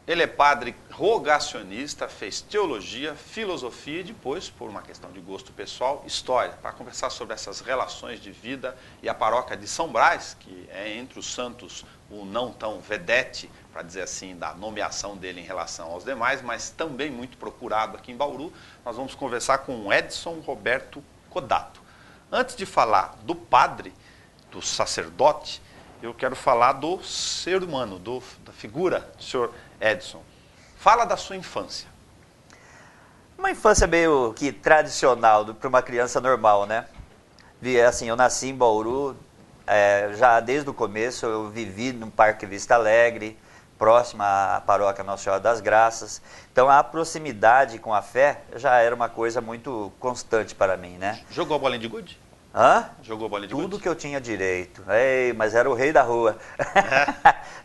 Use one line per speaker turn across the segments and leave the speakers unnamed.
Ele é padre rogacionista, fez teologia, filosofia e depois, por uma questão de gosto pessoal, história, para conversar sobre essas relações de vida e a paróquia de São Brás, que é entre os santos o não tão vedete, para dizer assim, da nomeação dele em relação aos demais, mas também muito procurado aqui em Bauru. Nós vamos conversar com Edson Roberto Codato. Antes de falar do padre, do sacerdote, eu quero falar do ser humano, da figura do senhor Edson. Fala da sua infância.
Uma infância meio que tradicional para uma criança normal, né? Assim, eu nasci em Bauru, já desde o começo eu vivi no Parque Vista Alegre, próxima à paróquia Nossa Senhora das Graças. Então a proximidade com a fé já era uma coisa muito constante para mim, né?
Jogou bolinha de gude?
Hã?
Jogou bolinha de gude?
Tudo que eu tinha direito. Ei, mas era o rei da rua.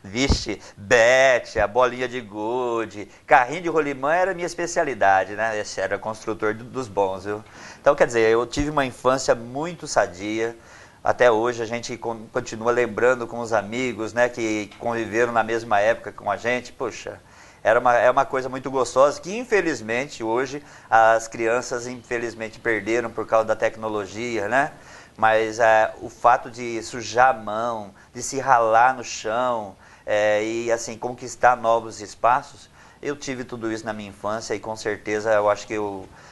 Vixe, bete, a bolinha de gude, carrinho de rolimã era a minha especialidade, né? Esse era construtor dos bons, viu? Então, quer dizer, eu tive uma infância muito sadia. Até hoje a gente continua lembrando com os amigos, né, que conviveram na mesma época com a gente. Poxa, é uma coisa muito gostosa que, infelizmente, hoje as crianças, infelizmente, perderam por causa da tecnologia, né? Mas o fato de sujar a mão, de se ralar no chão e, assim, conquistar novos espaços, eu tive tudo isso na minha infância e, com certeza, eu acho que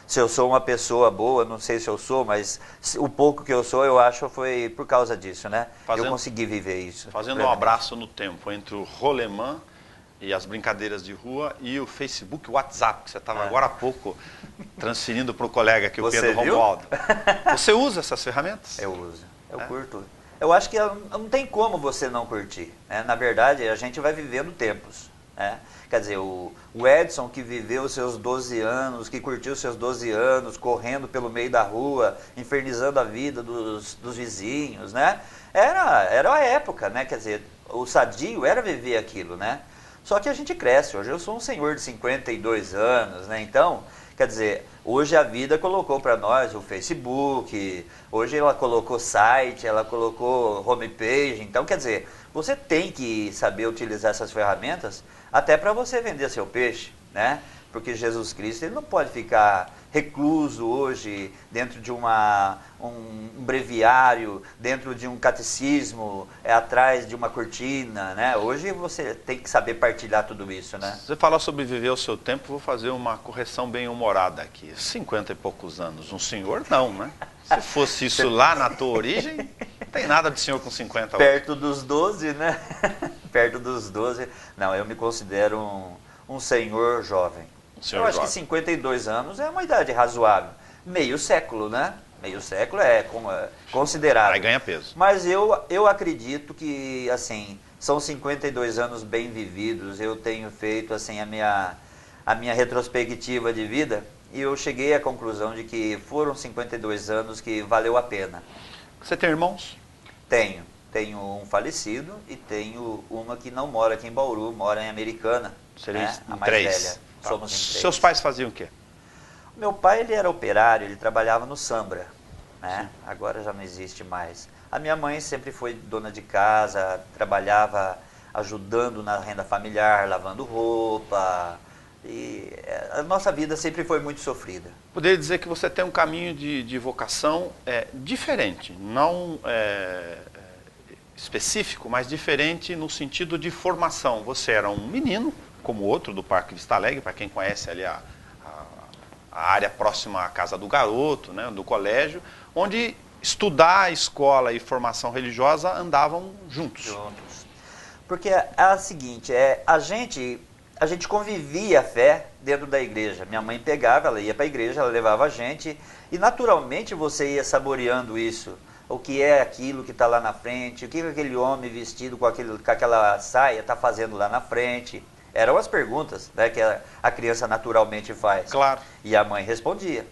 se eu sou uma pessoa boa, não sei se eu sou, mas o pouco que eu sou, eu acho foi por causa disso, né? Eu consegui viver isso.
Fazendo um abraço no tempo entre o rolemã e as brincadeiras de rua e o Facebook, o WhatsApp, que você estava agora há pouco transferindo para o colega aqui, o Pedro Romualdo. Você usa essas ferramentas?
Eu uso, eu curto. Eu acho que não tem como você não curtir, né? Na verdade, a gente vai vivendo tempos, né? Quer dizer, o Edson que viveu os seus 12 anos, que curtiu os seus 12 anos, correndo pelo meio da rua, infernizando a vida dos vizinhos, né? Era a época, né? Quer dizer, o sadio era viver aquilo, né? Só que a gente cresce. Hoje eu sou um senhor de 52 anos, né? Então, quer dizer, hoje a vida colocou para nós o Facebook, hoje ela colocou site, ela colocou homepage. Então, quer dizer, você tem que saber utilizar essas ferramentas até para você vender seu peixe, né? Porque Jesus Cristo, ele não pode ficar recluso hoje dentro de um breviário, dentro de um catecismo, atrás de uma cortina, né? Hoje você tem que saber partilhar tudo isso, né?
Você fala sobre viver o seu tempo, vou fazer uma correção bem humorada aqui. 50 e poucos anos, um senhor não, né? Se fosse isso lá na tua origem, não tem nada de senhor com 50 hoje.
Perto dos 12, né? Perto dos 12. Não, eu me considero um senhor jovem. Eu acho que 52 anos é uma idade razoável. Meio século, né? Meio século é considerável.
Aí ganha peso.
Mas eu acredito que, assim, são 52 anos bem vividos. Eu tenho feito, assim, a minha retrospectiva de vida e eu cheguei à conclusão de que foram 52 anos que valeu a pena.
Você tem irmãos?
Tenho. Tenho um falecido e tenho uma que não mora aqui em Bauru, mora em Americana.
Seria
a mais velha. Somos em 3.
Seus pais faziam o quê?
Meu pai, ele era operário, ele trabalhava no Sambra, né? Agora já não existe mais. A minha mãe sempre foi dona de casa, trabalhava ajudando na renda familiar, lavando roupa. E a nossa vida sempre foi muito sofrida.
Poderia dizer que você tem um caminho de vocação diferente, não específico, mas diferente no sentido de formação. Você era um menino, como outro do Parque Vista Alegre, para quem conhece ali a área próxima à Casa do Garoto, né, do colégio, onde estudar, escola e formação religiosa andavam juntos.
Porque é a seguinte, a gente convivia a fé dentro da igreja. Minha mãe pegava, ela ia para a igreja, ela levava a gente e naturalmente você ia saboreando isso. O que é aquilo que está lá na frente, o que aquele homem vestido com aquela saia está fazendo lá na frente. Eram as perguntas, né, que a criança naturalmente faz.
Claro.
E a mãe respondia,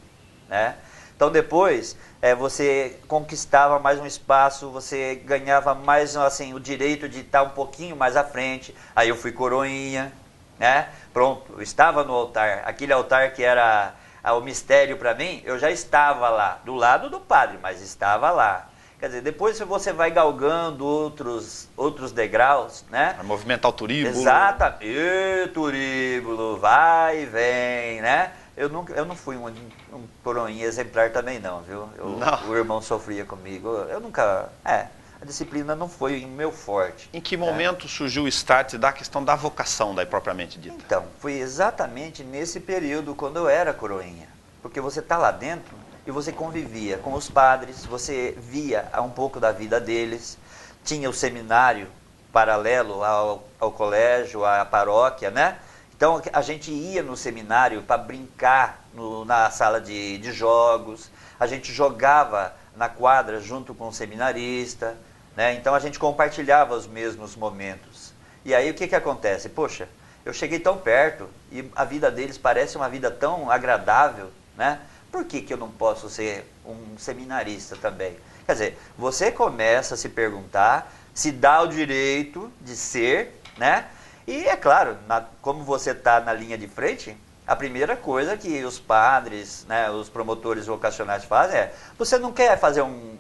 né? Então depois você conquistava mais um espaço, você ganhava mais assim, o direito de estar um pouquinho mais à frente. Aí eu fui coroinha, né? Pronto, eu estava no altar. Aquele altar que era o mistério para mim, eu já estava lá, do lado do padre, mas estava lá. Quer dizer, depois você vai galgando outros degraus, né?
Vai movimentar o turíbulo.
Exatamente, turíbulo, vai e vem, né? Eu não fui um coroinha exemplar também não, viu?
Não.
O irmão sofria comigo, eu nunca... a disciplina não foi o meu forte.
Em que momento surgiu o start da questão da vocação, daí propriamente dita?
Então, foi exatamente nesse período, quando eu era coroinha. Porque você está lá dentro e você convivia com os padres, você via um pouco da vida deles, tinha o seminário paralelo ao colégio, à paróquia, né? Então a gente ia no seminário para brincar na sala de jogos, a gente jogava na quadra junto com o seminarista, né? Então a gente compartilhava os mesmos momentos. E aí o que acontece? Poxa, eu cheguei tão perto e a vida deles parece uma vida tão agradável, né? Por que eu não posso ser um seminarista também? Quer dizer, você começa a se perguntar, se dá o direito de ser, né? E é claro, como você está na linha de frente, a primeira coisa que os padres, né, os promotores vocacionais fazem é: você não quer fazer um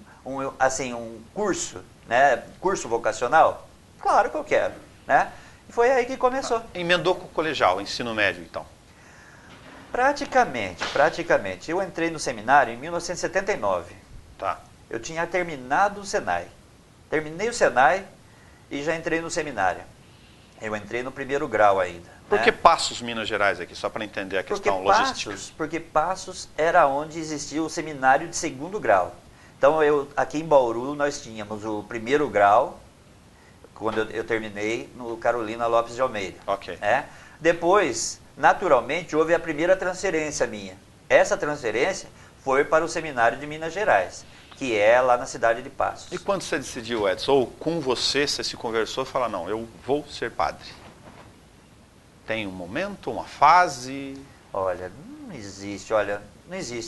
curso, né, curso vocacional? Claro que eu quero, né? E foi aí que começou.
Emendou com o colegial, ensino médio, então?
Praticamente. Eu entrei no seminário em 1979.
Tá.
Eu tinha terminado o Senai. Terminei o Senai e já entrei no seminário. Eu entrei no primeiro grau ainda.
Por que Passos, Minas Gerais, aqui? Só para entender a questão logística.
Porque Passos era onde existia o seminário de segundo grau. Então, aqui em Bauru, nós tínhamos o primeiro grau, quando eu terminei, no Carolina Lopes de Almeida.
Ok.
Depois, naturalmente, houve a primeira transferência minha. Essa transferência foi para o seminário de Minas Gerais, que é lá na cidade de Passos.
E quando você decidiu, Edson, ou com você se conversou e falou: não, eu vou ser padre? Tem um momento, uma fase?
Olha, não existe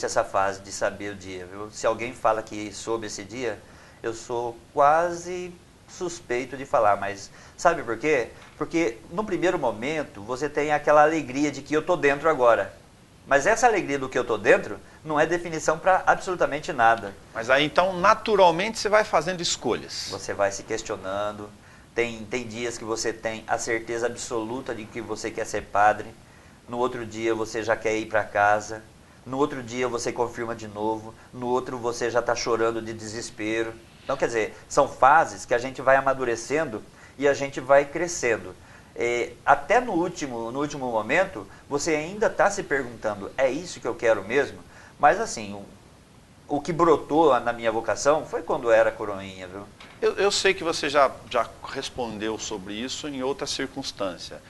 essa fase de saber o dia, viu? Se alguém fala que soube esse dia, eu sou quase suspeito de falar, mas sabe por quê? Porque no primeiro momento você tem aquela alegria de que eu estou dentro agora. Mas essa alegria do que eu estou dentro não é definição para absolutamente nada.
Mas aí então, naturalmente, você vai fazendo escolhas.
Você vai se questionando. Tem dias que você tem a certeza absoluta de que você quer ser padre. No outro dia você já quer ir para casa. No outro dia você confirma de novo. No outro você já está chorando de desespero. Então, quer dizer, são fases que a gente vai amadurecendo e a gente vai crescendo. Até no último momento, você ainda está se perguntando: é isso que eu quero mesmo? Mas assim, o que brotou na minha vocação foi quando eu era coroinha, viu?
Eu sei que você já respondeu sobre isso em outra circunstância.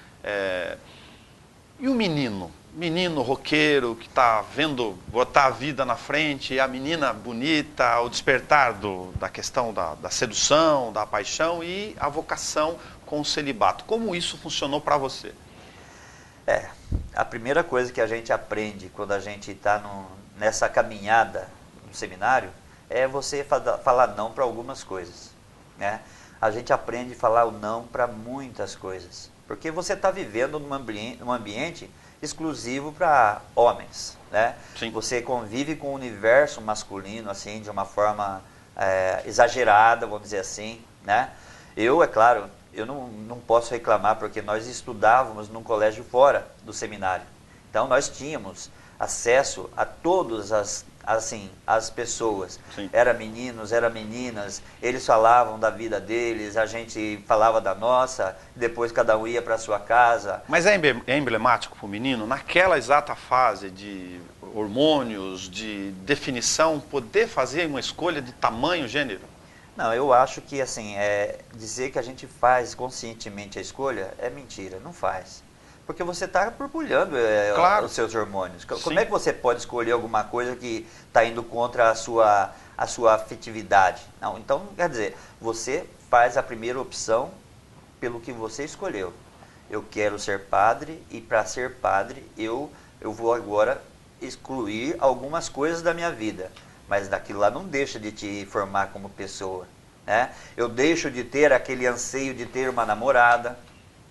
E o menino roqueiro que está vendo botar a vida na frente, e a menina bonita, o despertar da questão da sedução, da paixão e a vocação com o celibato. Como isso funcionou para você?
A primeira coisa que a gente aprende quando a gente está nessa caminhada no seminário é você falar não para algumas coisas, né? A gente aprende a falar o não para muitas coisas, porque você está vivendo num ambiente exclusivo para homens, né?
Sim.
Você convive com o universo masculino assim de uma forma exagerada, vamos dizer assim, né? É claro, eu não posso reclamar porque nós estudávamos num colégio fora do seminário. Então nós tínhamos acesso a todas as pessoas.
Sim.
Era meninos, era meninas, eles falavam da vida deles, a gente falava da nossa, depois cada um ia para sua casa.
Mas é emblemático para o menino, naquela exata fase de hormônios, de definição, poder fazer uma escolha de tamanho, gênero?
Não, eu acho que assim, dizer que a gente faz conscientemente a escolha é mentira, não faz. Porque você está borbulhando
claro.
Os seus hormônios.
Sim.
Como é que você pode escolher alguma coisa que está indo contra a sua afetividade? Não, então, quer dizer, você faz a primeira opção pelo que você escolheu. Eu quero ser padre e para ser padre eu vou agora excluir algumas coisas da minha vida. Mas daquilo lá não deixa de te formar como pessoa, né? Eu deixo de ter aquele anseio de ter uma namorada,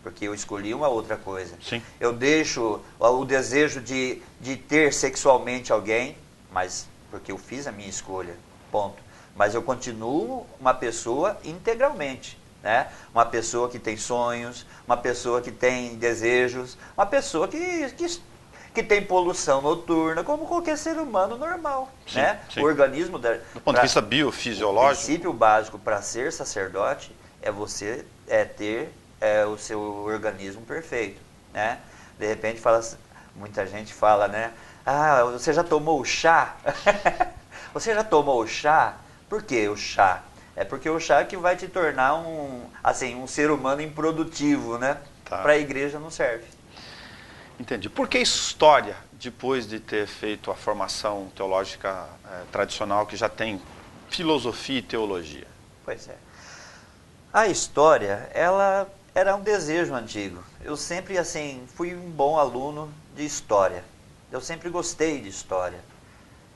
porque eu escolhi uma outra coisa.
Sim.
Eu deixo o desejo de ter sexualmente alguém, mas porque eu fiz a minha escolha, ponto. mas eu continuo uma pessoa integralmente, né? Uma pessoa que tem sonhos, uma pessoa que tem desejos, uma pessoa que tem poluição noturna, como qualquer ser humano normal,
Sim,
né?
sim.
O organismo...
Do ponto de vista
O
biofisiológico,
princípio básico para ser sacerdote é você ter o seu organismo perfeito, né? De repente muita gente fala, né? Ah, você já tomou o chá? Você já tomou o chá? Por que o chá? É porque o chá é que vai te tornar um ser humano improdutivo, né?
Tá.
Para a igreja não serve.
Entendi. Por que história, depois de ter feito a formação teológica tradicional, que já tem filosofia e teologia?
Pois é. A história, ela era um desejo antigo. Eu sempre, assim, fui um bom aluno de história. Eu sempre gostei de história.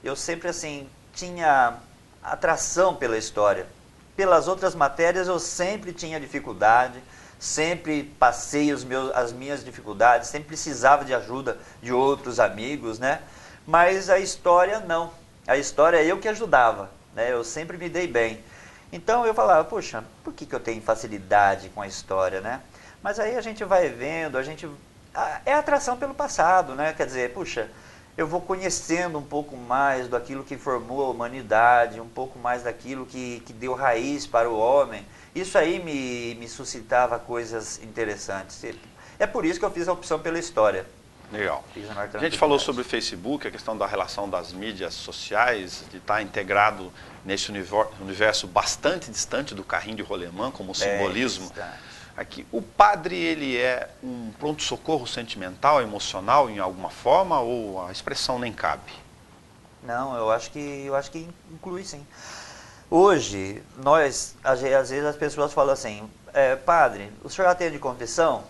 Eu sempre, assim, tinha atração pela história. Pelas outras matérias eu sempre tinha dificuldade, sempre passei as minhas dificuldades, sempre precisava de ajuda de outros amigos, né? Mas a história não. A história é eu que ajudava, né? Eu sempre me dei bem. Então eu falava, puxa, por que eu tenho facilidade com a história, né? Mas aí a gente vai vendo, é atração pelo passado, né? Quer dizer, puxa, eu vou conhecendo um pouco mais daquilo que formou a humanidade, um pouco mais daquilo que deu raiz para o homem. Isso aí me suscitava coisas interessantes. É por isso que eu fiz a opção pela história.
Legal. A gente falou sobre o Facebook, a questão da relação das mídias sociais, de estar integrado nesse universo bastante distante do carrinho de rolemã, como simbolismo. Aqui, o padre, ele é um pronto-socorro sentimental, emocional, em alguma forma, ou a expressão nem cabe?
Não, eu acho que inclui sim. Hoje, às vezes as pessoas falam assim, padre, o senhor atende confissão?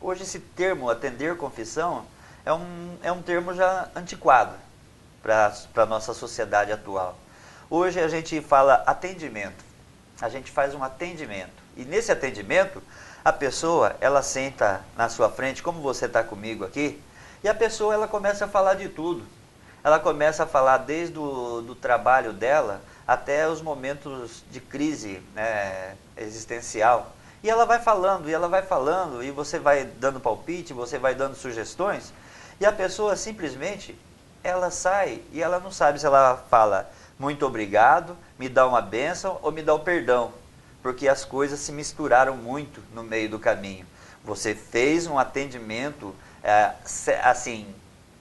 Hoje esse termo, atender confissão, é um termo já antiquado para a nossa sociedade atual. Hoje a gente fala atendimento, a gente faz um atendimento. E nesse atendimento, a pessoa, ela senta na sua frente, como você está comigo aqui, e a pessoa ela começa a falar de tudo. Ela começa a falar desde do trabalho dela até os momentos de crise, né, existencial. E ela vai falando, e você vai dando palpite, você vai dando sugestões, e a pessoa simplesmente, ela sai e ela não sabe se ela fala muito obrigado, me dá uma bênção ou me dá o perdão, porque as coisas se misturaram muito no meio do caminho. Você fez um atendimento, assim,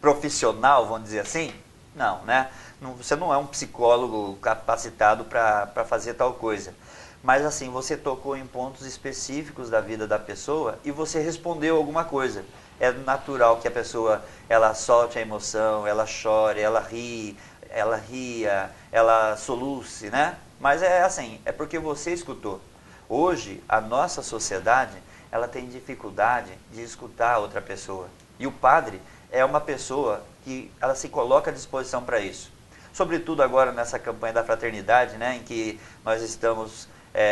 profissional, vamos dizer assim? Não, né? Você não é um psicólogo capacitado para fazer tal coisa. Mas assim, você tocou em pontos específicos da vida da pessoa e você respondeu alguma coisa. É natural que a pessoa, ela solte a emoção, ela chore, ela ria, ela soluce, né? Mas é assim, é porque você escutou. Hoje, a nossa sociedade, ela tem dificuldade de escutar outra pessoa. E o padre é uma pessoa que ela se coloca à disposição para isso. Sobretudo agora nessa campanha da fraternidade, né, em que nós estamos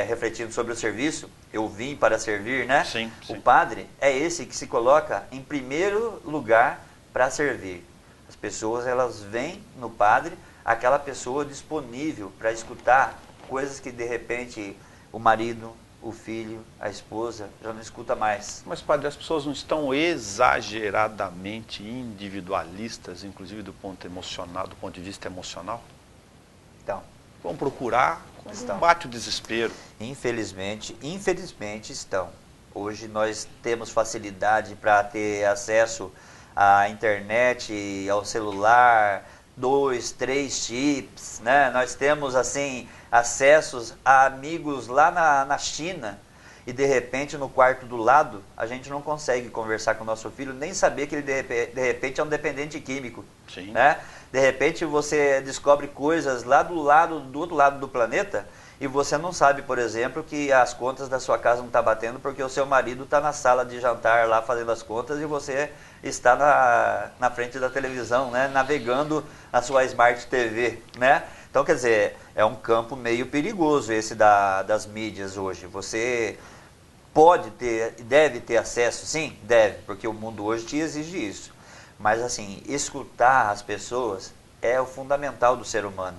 refletindo sobre o serviço, eu vim para servir, né?
Sim, sim.
O padre é esse que se coloca em primeiro lugar para servir. As pessoas, elas veem no padre aquela pessoa disponível para escutar coisas que de repente o marido, o filho, a esposa já não escuta mais.
Mas, padre, as pessoas não estão exageradamente individualistas, inclusive do ponto emocional, do ponto de vista emocional?
Então,
vão procurar, combate o desespero.
Infelizmente estão. Hoje nós temos facilidade para ter acesso à internet, ao celular, 2, 3 chips, né? Nós temos assim acessos a amigos lá na China e de repente no quarto do lado a gente não consegue conversar com o nosso filho, nem saber que ele de repente é um dependente químico.
Sim.
Né? De repente você descobre coisas lá do outro lado do planeta e você não sabe, por exemplo, que as contas da sua casa não estão batendo porque o seu marido está na sala de jantar lá fazendo as contas e você está na frente da televisão, né? Navegando na sua Smart TV, né? Então, quer dizer, é um campo meio perigoso esse das mídias hoje. Você pode ter, deve ter acesso, sim? Deve, porque o mundo hoje te exige isso. Mas assim, escutar as pessoas é o fundamental do ser humano.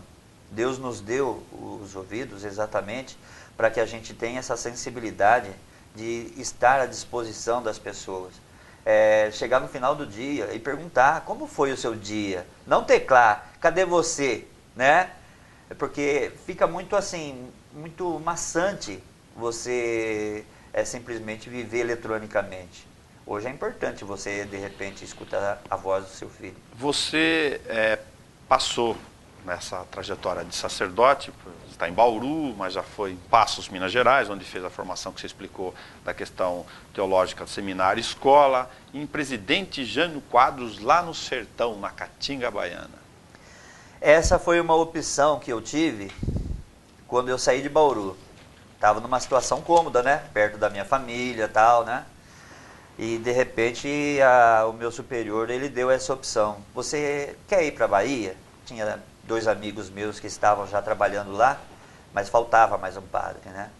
Deus nos deu os ouvidos exatamente para que a gente tenha essa sensibilidade de estar à disposição das pessoas. Chegar no final do dia e perguntar como foi o seu dia. Não teclar, cadê você? Né? Porque fica muito assim, muito maçante você simplesmente viver eletronicamente. Hoje é importante você, de repente, escutar a voz do seu filho.
Você passou nessa trajetória de sacerdote, está em Bauru, mas já foi em Passos, Minas Gerais, onde fez a formação que você explicou da questão teológica do seminário, escola, e em Presidente Jânio Quadros, lá no sertão, na Caatinga Baiana.
Essa foi uma opção que eu tive quando eu saí de Bauru. Estava numa situação cômoda, né? Perto da minha família e tal, né? E de repente o meu superior, ele deu essa opção. Você quer ir para a Bahia? Tinha 2 amigos meus que estavam já trabalhando lá, mas faltava mais um padre, né?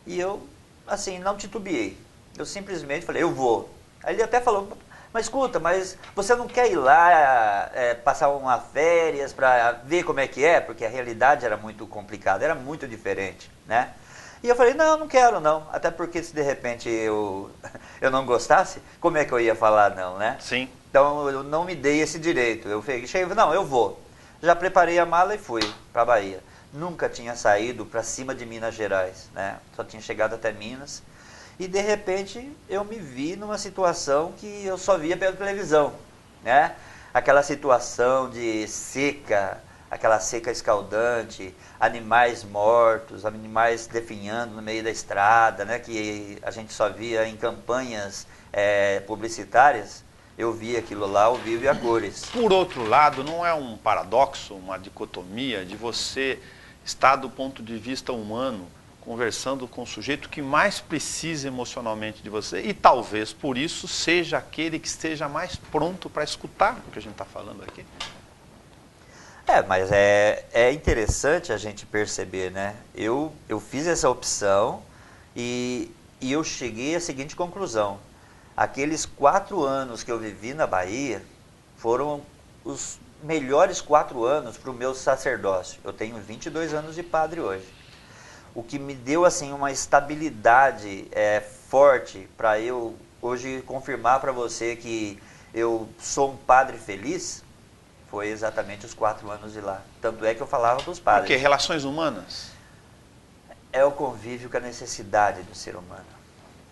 E eu, assim, não titubeei. Eu simplesmente falei, eu vou. Aí ele até falou, mas escuta, mas você não quer ir lá passar uma férias para ver como é que é? Porque a realidade era muito complicada, era muito diferente, né? E eu falei, não quero não. Até porque se de repente eu não gostasse, como é que eu ia falar não, né?
Sim.
Então eu não me dei esse direito. Eu cheguei, não, eu vou. Já preparei a mala e fui para a Bahia. Nunca tinha saído para cima de Minas Gerais, né? Só tinha chegado até Minas. E de repente eu me vi numa situação que eu só via pela televisão, né? Aquela situação de seca, aquela seca escaldante, animais mortos, animais definhando no meio da estrada, né? Que a gente só via em campanhas publicitárias. Eu vi aquilo lá ao vivo e a cores.
Por outro lado, não é um paradoxo, uma dicotomia de você estar do ponto de vista humano conversando com o sujeito que mais precisa emocionalmente de você e talvez por isso seja aquele que esteja mais pronto para escutar o que a gente está falando aqui?
Mas é interessante a gente perceber, né? Eu fiz essa opção e eu cheguei à seguinte conclusão. Aqueles 4 anos que eu vivi na Bahia foram os melhores 4 anos para o meu sacerdócio. Eu tenho 22 anos de padre hoje. O que me deu assim uma estabilidade forte para eu hoje confirmar para você que eu sou um padre feliz, foi exatamente os 4 anos de lá. Tanto é que eu falava para os padres.
Por quê? Relações humanas?
É o convívio com a necessidade do ser humano.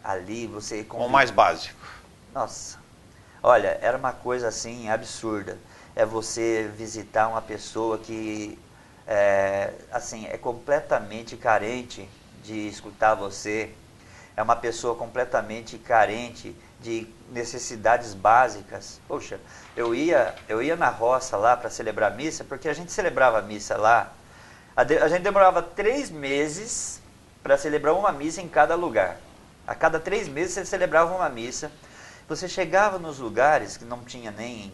Ali você...
O mais básico.
Nossa, olha, era uma coisa assim absurda. É você visitar uma pessoa que assim, é completamente carente de escutar você. É uma pessoa completamente carente de necessidades básicas. Poxa, eu ia na roça lá para celebrar a missa, porque a gente celebrava a missa lá. A gente demorava 3 meses para celebrar uma missa em cada lugar. A cada 3 meses você celebrava uma missa. Você chegava nos lugares que não tinha nem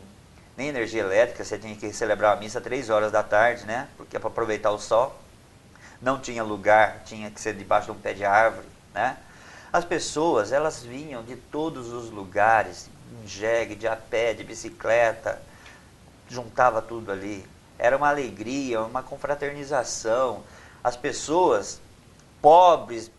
energia elétrica, você tinha que celebrar a missa 3 horas da tarde, né? Porque é para aproveitar o sol. Não tinha lugar, tinha que ser debaixo de um pé de árvore, né? As pessoas, elas vinham de todos os lugares, em jegue, de a pé, de bicicleta, juntava tudo ali. Era uma alegria, uma confraternização. As pessoas pobres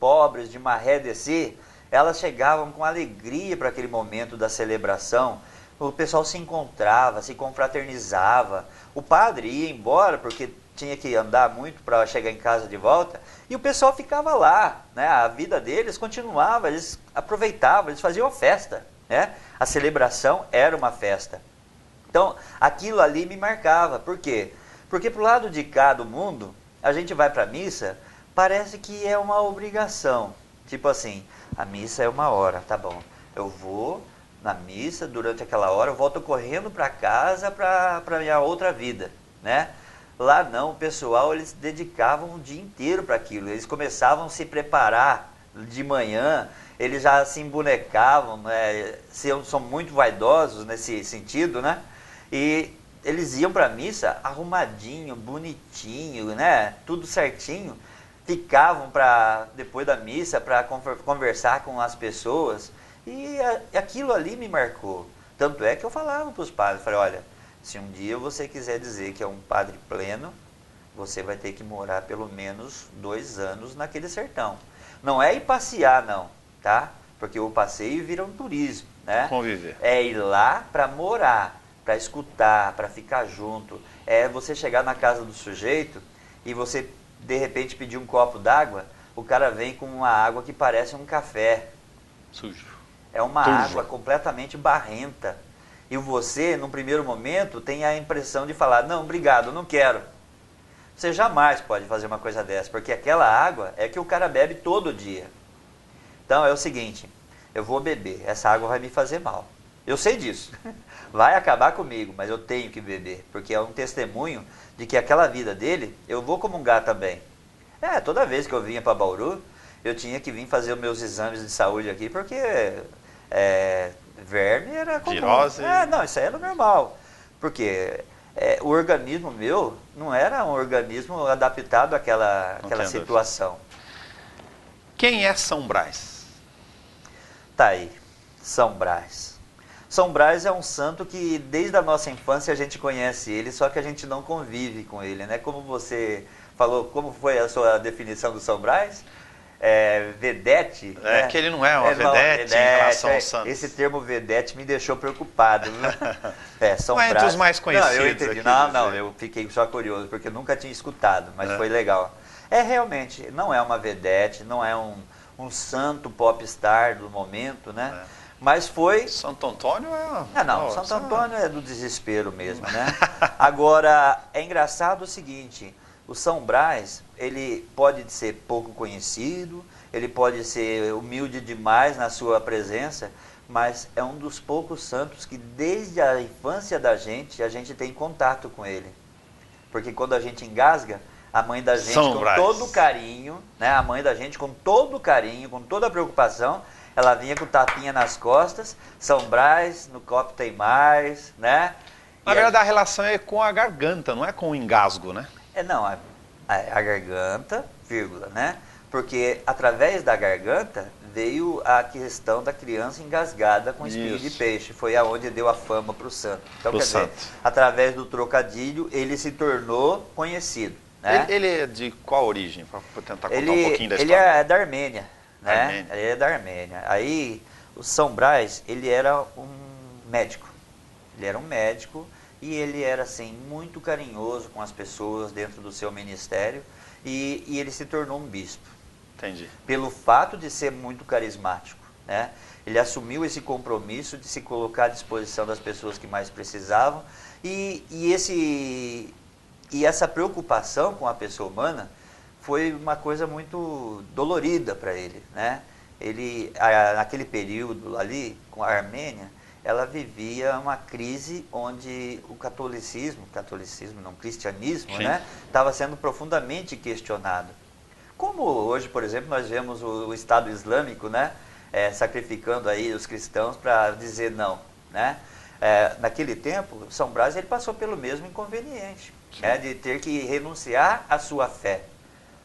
de maré descer, elas chegavam com alegria para aquele momento da celebração. O pessoal se encontrava, se confraternizava. O padre ia embora porque tinha que andar muito para chegar em casa de volta, e o pessoal ficava lá, né? A vida deles continuava, eles aproveitavam, eles faziam a festa, né? A celebração era uma festa. Então, aquilo ali me marcava. Por quê? Porque pro lado de cá do mundo, a gente vai para a missa, parece que é uma obrigação. Tipo assim, a missa é 1 hora, tá bom. Eu vou na missa, durante aquela hora, eu volto correndo para casa para minha outra vida, né? Lá não, o pessoal, eles dedicavam o dia inteiro para aquilo. Eles começavam a se preparar de manhã, eles já se embonecavam, né? São muito vaidosos nesse sentido, né? E eles iam para a missa arrumadinho, bonitinho, né? Tudo certinho. Ficavam depois da missa para conversar com as pessoas. E aquilo ali me marcou. Tanto é que eu falava para os padres, falei, olha, se um dia você quiser dizer que é um padre pleno, você vai ter que morar pelo menos 2 anos naquele sertão. Não é ir passear, não, tá? Porque o passeio vira um turismo, né?
Conviver.
É ir lá para morar, para escutar, para ficar junto. É você chegar na casa do sujeito e você, de repente, pedir um copo d'água, o cara vem com uma água que parece um café.
Sujo.
É uma
Turvo.
água completamente barrenta. E você, num primeiro momento, tem a impressão de falar, não, obrigado, não quero. Você jamais pode fazer uma coisa dessa, porque aquela água é que o cara bebe todo dia. Então é o seguinte, eu vou beber, essa água vai me fazer mal. Eu sei disso, vai acabar comigo, mas eu tenho que beber, porque é um testemunho de que aquela vida dele, eu vou comungar também. Toda vez que eu vinha para Bauru, eu tinha que vir fazer os meus exames de saúde aqui, porque verme era comum.
Virose.
Não, isso aí era normal, porque o organismo meu não era um organismo adaptado àquela situação.
Quem é São Brás?
Tá aí, São Brás. São Brás é um santo que desde a nossa infância a gente conhece ele, só que a gente não convive com ele, né? Como você falou, como foi a sua definição do São Brás? Vedete.
Né? Que ele não é uma vedete em relação ao santo.
Esse termo vedete me deixou preocupado. São
Brás. Entre os mais conhecidos.
Não, eu entendi. Não, eu fiquei só curioso, porque eu nunca tinha escutado, mas foi legal. Realmente, não é uma vedete, não é um santo popstar do momento, né? Mas foi...
Santo Antônio
Santo Antônio é do desespero mesmo, né? Agora, é engraçado o seguinte, o São Brás, ele pode ser pouco conhecido, ele pode ser humilde demais na sua presença, mas é um dos poucos santos que desde a infância da gente, a gente tem contato com ele. Porque quando a gente engasga, a mãe da gente
São
com
Brás.
todo carinho, né? A mãe da gente com todo carinho, com toda a preocupação, ela vinha com tapinha nas costas, São Brás, no copo tem mais, né?
Na verdade, a relação é com a garganta, não é com o engasgo, né?
A garganta, vírgula, né? Porque através da garganta veio a questão da criança engasgada com espinho de peixe. Foi aonde deu a fama para o santo. Então, quer dizer, através do trocadilho, ele se tornou conhecido. Né?
Ele é de qual origem? Para tentar contar um pouquinho da história.
Ele é da Armênia. Né? Ele é da Armênia. Aí, o São Brás, ele era um médico. Ele era um médico e ele era, assim, muito carinhoso com as pessoas dentro do seu ministério e ele se tornou um bispo.
Entendi.
Pelo fato de ser muito carismático, né? Ele assumiu esse compromisso de se colocar à disposição das pessoas que mais precisavam e essa preocupação com a pessoa humana foi uma coisa muito dolorida para ele, né? Naquele período ali, com a Armênia, ela vivia uma crise onde o cristianismo, né, estava sendo profundamente questionado. Como hoje, por exemplo, nós vemos o Estado Islâmico, né, sacrificando aí os cristãos para dizer não, né? Naquele tempo, São Brás ele passou pelo mesmo inconveniente, né, de ter que renunciar à sua fé.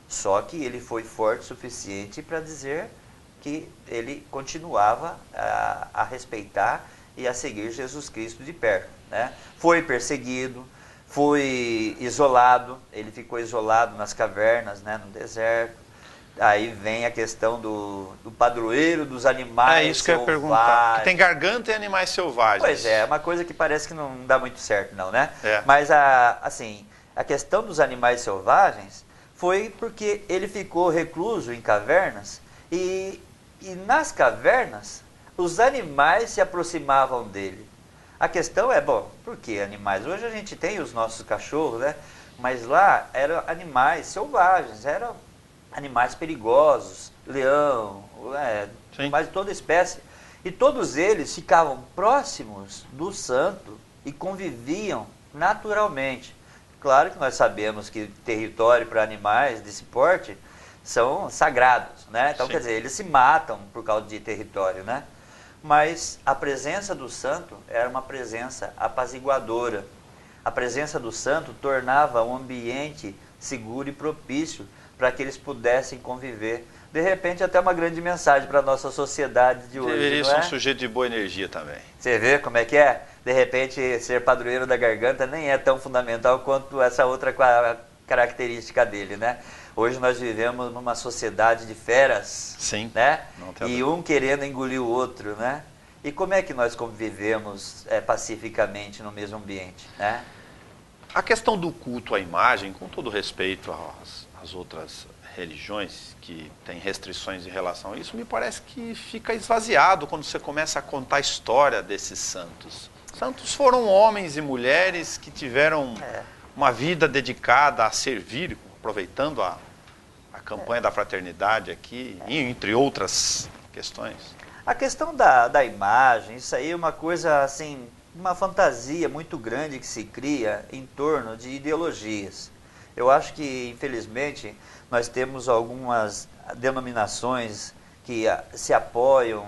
Só que ele foi forte o suficiente para dizer que ele continuava a respeitar e a seguir Jesus Cristo de perto, né? Foi perseguido, foi isolado, ele ficou isolado nas cavernas, né, no deserto. Aí vem a questão do padroeiro dos animais.
É isso que eu ia perguntar. Tem garganta e animais selvagens.
Pois é uma coisa que parece que não dá muito certo não, né?
É.
Mas a questão dos animais selvagens foi porque ele ficou recluso em cavernas e nas cavernas os animais se aproximavam dele. A questão é, por que animais? Hoje a gente tem os nossos cachorros, né? Mas lá eram animais selvagens, eram animais perigosos, leão, animais de toda espécie. E todos eles ficavam próximos do santo e conviviam naturalmente. Claro que nós sabemos que território para animais desse porte são sagrados, né? Então, quer dizer, eles se matam por causa de território, né? Mas a presença do santo era uma presença apaziguadora. A presença do santo tornava um ambiente seguro e propício para que eles pudessem conviver. De repente, até uma grande mensagem para a nossa sociedade de hoje.
Deveria ser um sujeito de boa energia também.
Você vê como é que é? De repente, ser padroeiro da garganta nem é tão fundamental quanto essa outra característica dele, né? Hoje nós vivemos numa sociedade de feras,
Sim,
né?
não tem
E
dúvida.
um querendo engolir o outro, né? E como é que nós convivemos pacificamente no mesmo ambiente, né?
A questão do culto à imagem, com todo respeito às outras religiões que têm restrições em relação a isso, me parece que fica esvaziado quando você começa a contar a história desses santos. Santos foram homens e mulheres que tiveram uma vida dedicada a servir, aproveitando a campanha da fraternidade aqui, entre outras questões.
A questão da imagem, isso aí é uma coisa assim, uma fantasia muito grande que se cria em torno de ideologias. Eu acho que, infelizmente, nós temos algumas denominações que se apoiam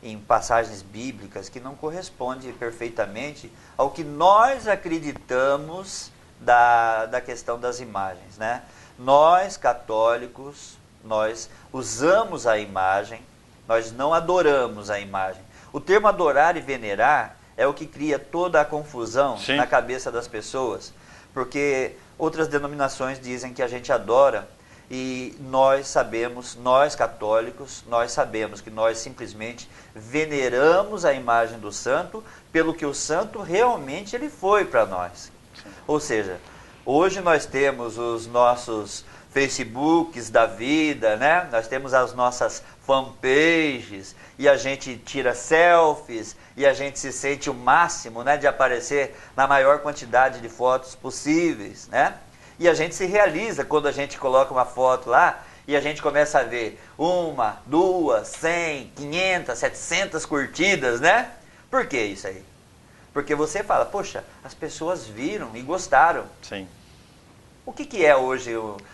em passagens bíblicas que não correspondem perfeitamente ao que nós acreditamos da questão das imagens, né? Nós, católicos, nós usamos a imagem, nós não adoramos a imagem. O termo adorar e venerar é o que cria toda a confusão
Sim.
na cabeça das pessoas, porque outras denominações dizem que a gente adora e nós sabemos, nós católicos, nós sabemos que nós simplesmente veneramos a imagem do santo pelo que o santo realmente ele foi para nós.
Sim.
Ou seja, hoje nós temos os nossos Facebooks da vida, né? Nós temos as nossas fanpages e a gente tira selfies e a gente se sente o máximo, né, de aparecer na maior quantidade de fotos possíveis, né? E a gente se realiza quando a gente coloca uma foto lá e a gente começa a ver 1, 2, 100, 500, 700 curtidas, né? Por que isso aí? Porque você fala, poxa, as pessoas viram e gostaram.
Sim.
O que é hoje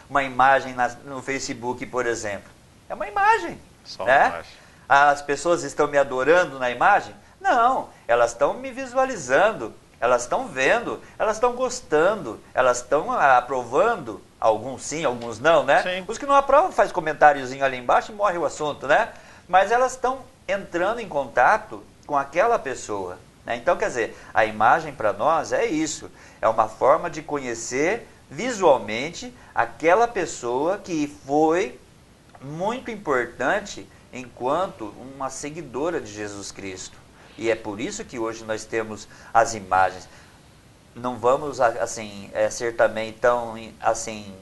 uma imagem no Facebook, por exemplo? É uma imagem.
Só uma
né?
imagem.
As pessoas estão me adorando na imagem? Não, elas estão me visualizando, elas estão vendo, elas estão gostando, elas estão aprovando, alguns sim, alguns não, né?
Sim.
Os que não aprovam faz comentáriozinho ali embaixo e morre o assunto, né? Mas elas estão entrando em contato com aquela pessoa, né? Então, quer dizer, a imagem para nós é isso, é uma forma de conhecer visualmente aquela pessoa que foi muito importante enquanto uma seguidora de Jesus Cristo. E é por isso que hoje nós temos as imagens. Não vamos assim ser também tão assim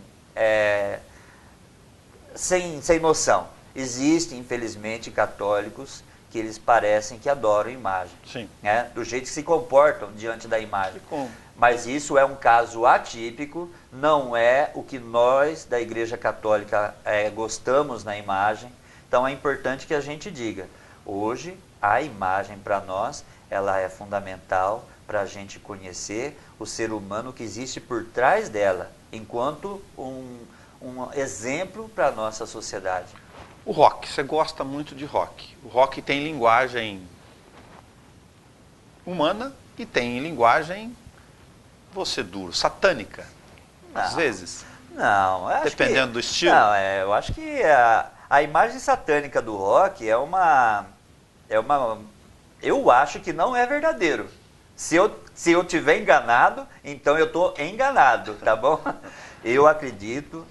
sem noção. Existem, infelizmente, católicos que eles parecem que adoram imagem,
Sim.
né? Do jeito que se comportam diante da imagem.
Como?
Mas isso é um caso atípico, não é o que nós da Igreja Católica gostamos na imagem. Então é importante que a gente diga, hoje a imagem para nós, ela é fundamental para a gente conhecer o ser humano que existe por trás dela, enquanto um exemplo para a nossa sociedade.
O rock, você gosta muito de rock. O rock tem linguagem humana e tem linguagem, vou ser duro, satânica, às
Não.
vezes.
Não, eu acho
Dependendo do estilo.
Não, eu acho que a imagem satânica do rock é uma... Eu acho que não é verdadeiro. Se eu tiver enganado, então eu estou enganado, tá bom? Eu acredito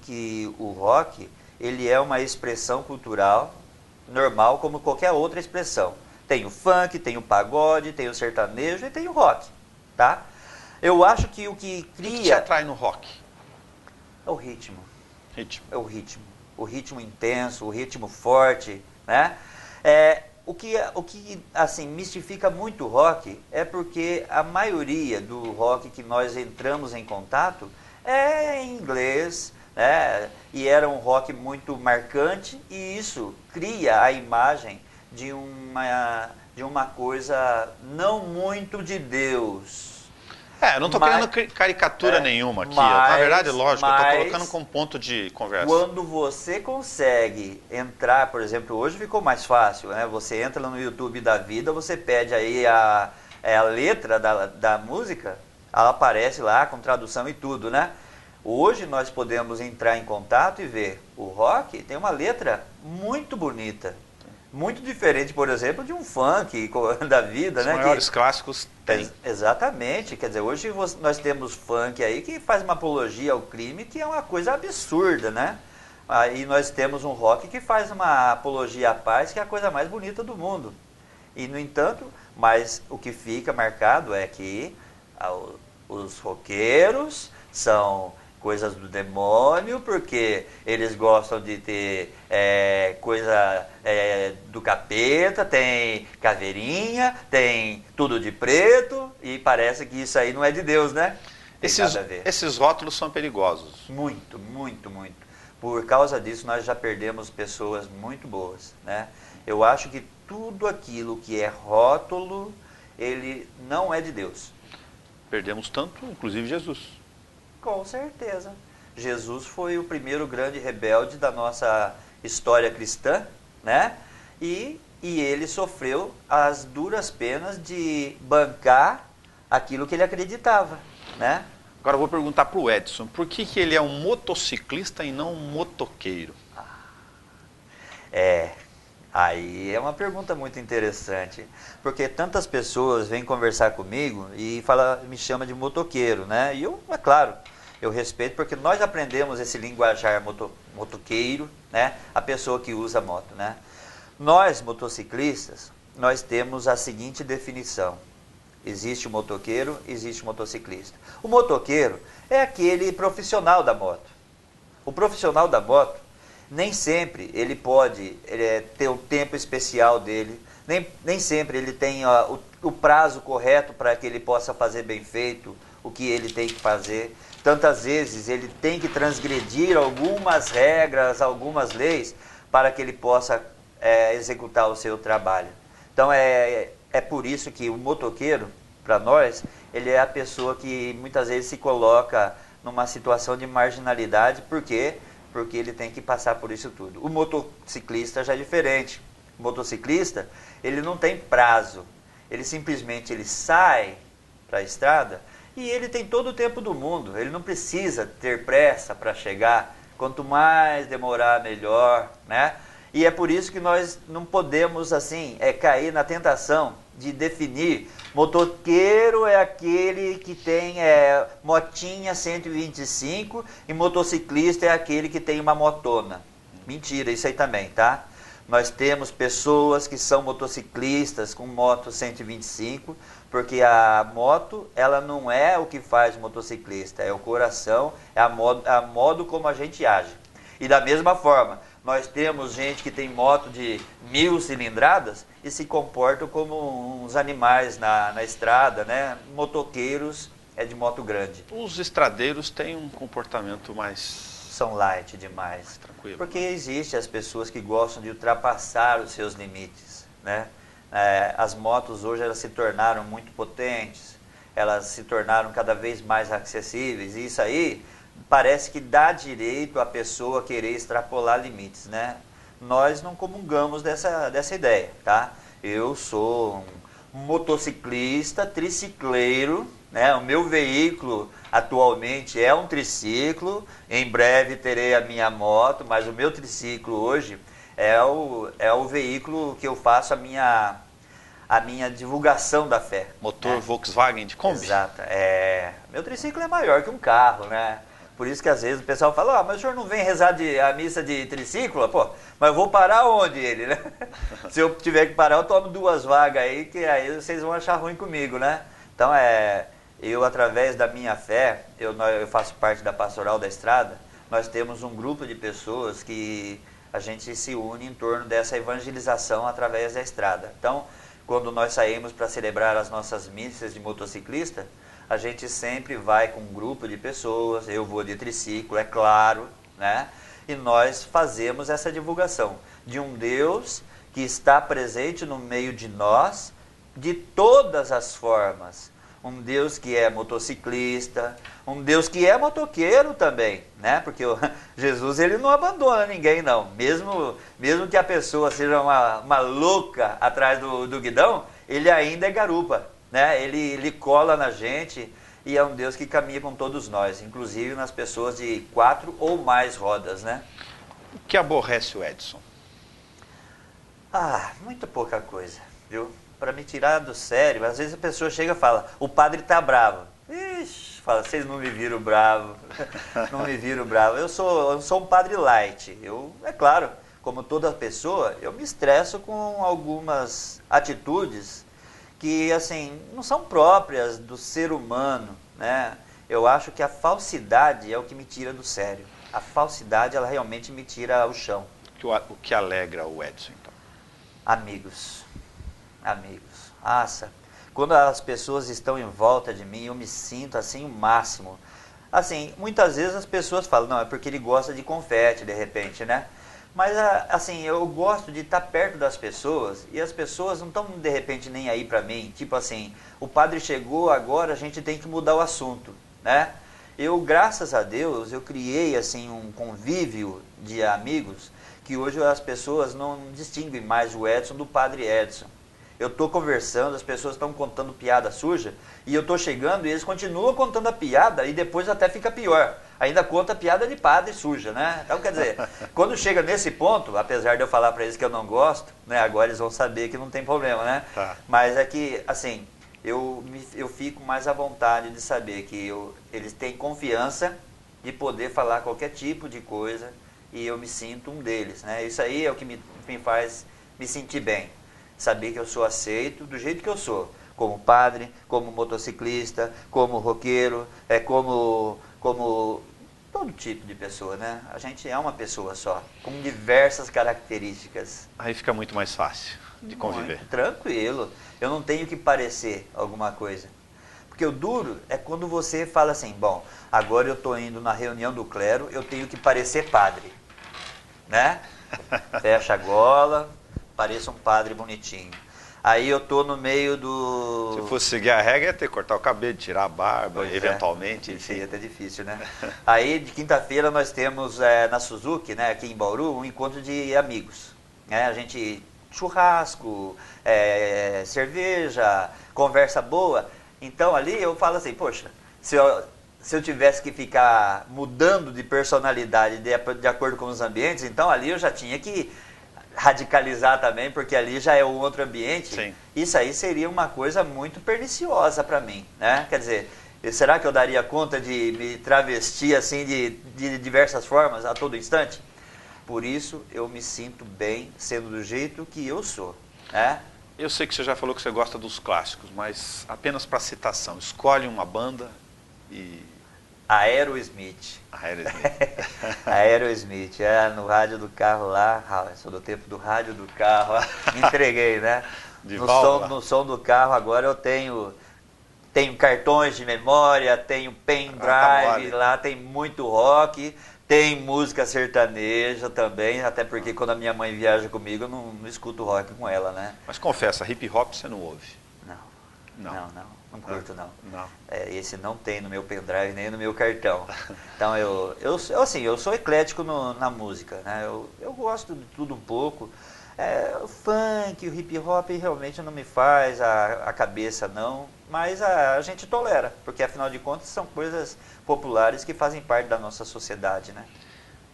que o rock, ele é uma expressão cultural normal como qualquer outra expressão. Tem o funk, tem o pagode, tem o sertanejo e tem o rock, tá? Eu acho que o que
O que te
cria
atrai no rock?
é o ritmo.
Ritmo.
É o ritmo. O ritmo intenso, o ritmo forte, né? O que assim, mistifica muito o rock é porque a maioria do rock que nós entramos em contato é em inglês, né? E era um rock muito marcante e isso cria a imagem de uma coisa não muito de Deus.
Eu não estou querendo caricatura nenhuma aqui. Na verdade, lógico, eu estou colocando como ponto de conversa.
Quando você consegue entrar, por exemplo, hoje ficou mais fácil, né? Você entra no YouTube da vida, você pede aí a letra da música, ela aparece lá com tradução e tudo, né? Hoje nós podemos entrar em contato e ver o rock tem uma letra muito bonita, Muito diferente, por exemplo, de um funk da vida,
Os
né?
maiores clássicos tem.
Exatamente. Quer dizer, hoje nós temos funk aí que faz uma apologia ao crime, que é uma coisa absurda, né? Aí nós temos um rock que faz uma apologia à paz, que é a coisa mais bonita do mundo. E, no entanto, mas o que fica marcado é que os roqueiros são coisas do demônio, porque eles gostam de ter coisa do capeta, tem caveirinha, tem tudo de preto, e parece que isso aí não é de Deus, né? Tem nada a ver.
Esses rótulos são perigosos.
Muito, muito, muito. Por causa disso, nós já perdemos pessoas muito boas, né? Eu acho que tudo aquilo que é rótulo, ele não é de Deus.
Perdemos tanto, inclusive Jesus.
Com certeza. Jesus foi o primeiro grande rebelde da nossa história cristã, né? E ele sofreu as duras penas de bancar aquilo que ele acreditava, né?
Agora eu vou perguntar para o Edson, por que ele é um motociclista e não um motoqueiro?
Aí é uma pergunta muito interessante, porque tantas pessoas vêm conversar comigo e me chama de motoqueiro, né? E eu, é claro, eu respeito porque nós aprendemos esse linguajar motoqueiro, né? A pessoa que usa moto, né? Nós, motociclistas, nós temos a seguinte definição. Existe o motoqueiro, existe o motociclista. O motoqueiro é aquele profissional da moto. O profissional da moto, nem sempre ele pode ter o tempo especial dele, nem sempre ele tem o prazo correto para que ele possa fazer bem feito o que ele tem que fazer. Tantas vezes ele tem que transgredir algumas regras, algumas leis, para que ele possa executar o seu trabalho. Então é por isso que o motoqueiro, para nós, ele é a pessoa que muitas vezes se coloca numa situação de marginalidade. Por quê? Porque ele tem que passar por isso tudo. O motociclista já é diferente. O motociclista, ele não tem prazo. Ele simplesmente sai para a estrada e ele tem todo o tempo do mundo. Ele não precisa ter pressa para chegar. Quanto mais demorar, melhor, né? E é por isso que nós não podemos, assim, cair na tentação de definir. Motoqueiro é aquele que tem motinha 125 e motociclista é aquele que tem uma motona. Mentira, isso aí também, tá? Nós temos pessoas que são motociclistas com moto 125, porque a moto, ela não é o que faz o motociclista, é o coração, é a modo como a gente age. E da mesma forma, nós temos gente que tem moto de 1000 cilindradas e se comportam como uns animais na estrada, né? Motoqueiros é de moto grande.
Os estradeiros têm um comportamento mais...
São light demais.
Mais tranquilo.
Porque existem as pessoas que gostam de ultrapassar os seus limites, né? As motos hoje elas se tornaram muito potentes, elas se tornaram cada vez mais acessíveis, e isso aí parece que dá direito à pessoa querer extrapolar limites, né? Nós não comungamos dessa ideia, tá? Eu sou um motociclista, tricicleiro, né? O meu veículo atualmente é um triciclo, em breve terei a minha moto, mas o meu triciclo hoje é o veículo que eu faço a minha divulgação da fé.
Motor,
né?
Volkswagen de Kombi?
Exato. Meu triciclo é maior que um carro, né? Por isso que às vezes o pessoal fala, mas o senhor não vem rezar a missa de triciclo? Pô, mas eu vou parar onde ele, né? Se eu tiver que parar, eu tomo 2 vagas aí, que aí vocês vão achar ruim comigo, né? Então, eu através da minha fé, eu faço parte da Pastoral da Estrada, nós temos um grupo de pessoas que a gente se une em torno dessa evangelização através da estrada. Então, quando nós saímos para celebrar as nossas missas de motociclista, a gente sempre vai com um grupo de pessoas, eu vou de triciclo, é claro, né? E nós fazemos essa divulgação de um Deus que está presente no meio de nós, de todas as formas. Um Deus que é motociclista, um Deus que é motoqueiro também, né? Porque Jesus, ele não abandona ninguém, não. Mesmo que a pessoa seja uma louca atrás do guidão, ele ainda é garupa, né? Ele cola na gente e é um Deus que caminha com todos nós, inclusive nas pessoas de 4 ou mais rodas, né?
O que aborrece o Edson?
Ah, muito pouca coisa, viu? Para me tirar do sério, às vezes a pessoa chega e fala, o padre tá bravo. Ixi, fala, vocês não me viram bravo, não me viram bravo. Eu sou um padre light. É claro, como toda pessoa, eu me estresso com algumas atitudes que, assim, não são próprias do ser humano, né? Eu acho que a falsidade é o que me tira do sério. A falsidade, ela realmente me tira ao chão.
O que alegra o Edson, então?
Amigos. Amigos. Nossa, quando as pessoas estão em volta de mim, eu me sinto assim o máximo. Assim, muitas vezes as pessoas falam, não, é porque ele gosta de confete, de repente, né? Mas, assim, eu gosto de estar perto das pessoas e as pessoas não estão, de repente, nem aí pra mim. Tipo assim, o padre chegou, agora a gente tem que mudar o assunto, né? Eu, graças a Deus, eu criei, assim, um convívio de amigos que hoje as pessoas não distinguem mais o Edson do padre Edson. Eu estou conversando, as pessoas estão contando piada suja, e eu estou chegando e eles continuam contando a piada, e depois até fica pior. Ainda conta piada de padre suja, né? Então, quer dizer, quando chega nesse ponto, apesar de eu falar para eles que eu não gosto, né? Agora eles vão saber que não tem problema, né?
Tá.
Mas é que, assim, eu fico mais à vontade de saber que eles têm confiança de poder falar qualquer tipo de coisa, e eu me sinto um deles, né? Isso aí é o que me faz me sentir bem. Saber que eu sou aceito do jeito que eu sou, como padre, como motociclista, como roqueiro, como todo tipo de pessoa, né? A gente é uma pessoa só, com diversas características.
Aí fica muito mais fácil de conviver.
Muito tranquilo, eu não tenho que parecer alguma coisa. Porque o duro é quando você fala assim, bom, agora eu estou indo na reunião do clero, eu tenho que parecer padre, né? Fecha a gola, pareça um padre bonitinho. Aí eu tô no meio do...
Se fosse seguir a regra, ia ter que cortar o cabelo, tirar a barba, eventualmente.
Isso ia ter difícil, né? Aí, de quinta-feira, nós temos na Suzuki, né, aqui em Bauru, um encontro de amigos. Né? A gente, churrasco, cerveja, conversa boa. Então, ali eu falo assim, poxa, se eu tivesse que ficar mudando de personalidade de acordo com os ambientes, então ali eu já tinha que radicalizar também, porque ali já é um outro ambiente.
Sim.
Isso aí seria uma coisa muito perniciosa para mim, né? Quer dizer, será que eu daria conta de me travestir assim de diversas formas a todo instante? Por isso eu me sinto bem sendo do jeito que eu sou, né?
Eu sei que você já falou que você gosta dos clássicos, mas apenas para citação, escolhe uma banda e...
Aerosmith. Aerosmith, no rádio do carro lá, sou do tempo do rádio do carro, me entreguei, né? No som do carro agora eu tenho cartões de memória, tenho pendrive, lá tem muito rock, tem música sertaneja também, até porque quando a minha mãe viaja comigo eu não escuto rock com ela, né?
Mas confessa, hip hop você não ouve?
Não curto não.
Não.
Esse não tem no meu pendrive nem no meu cartão. Então eu sou eclético na música, né? Eu gosto de tudo um pouco. O funk, o hip hop realmente não me faz a cabeça não, mas a gente tolera, porque afinal de contas são coisas populares que fazem parte da nossa sociedade, né?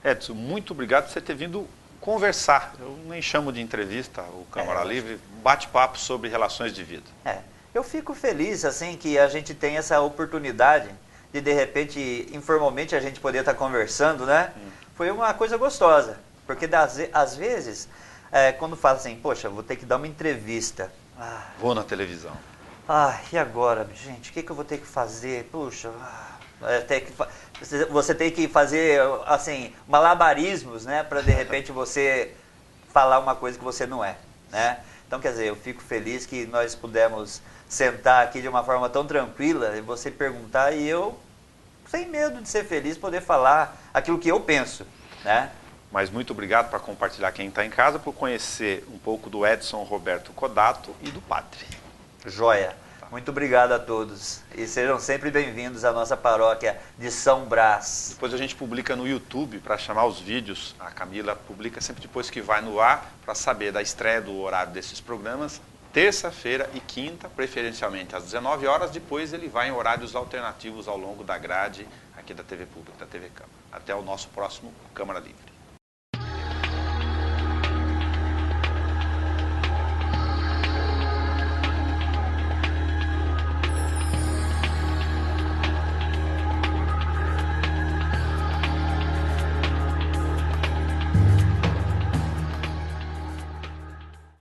Edson, muito obrigado por você ter vindo conversar. Eu nem chamo de entrevista o Câmara Livre, bate-papo sobre relações de vida.
Eu fico feliz assim que a gente tem essa oportunidade de repente, informalmente, a gente poder estar conversando, né? Foi uma coisa gostosa, porque às vezes, quando fala assim, poxa, vou ter que dar uma entrevista.
Vou na televisão.
E agora, gente, o que eu vou ter que fazer? Puxa, você tem que fazer, assim, malabarismos, né? Para de repente você falar uma coisa que você não é, né? Então, quer dizer, eu fico feliz que nós pudemos sentar aqui de uma forma tão tranquila e você perguntar e eu, sem medo de ser feliz, poder falar aquilo que eu penso, né?
Mas muito obrigado para compartilhar quem está em casa, por conhecer um pouco do Edson Roberto Codato e do padre.
Joia. Muito obrigado a todos e sejam sempre bem-vindos à nossa paróquia de São Brás.
Depois a gente publica no YouTube para chamar os vídeos. A Camila publica sempre depois que vai no ar para saber da estreia do horário desses programas. Terça-feira e quinta, preferencialmente às 19 horas. Depois ele vai em horários alternativos ao longo da grade aqui da TV Pública, da TV Câmara. Até o nosso próximo Câmara Livre.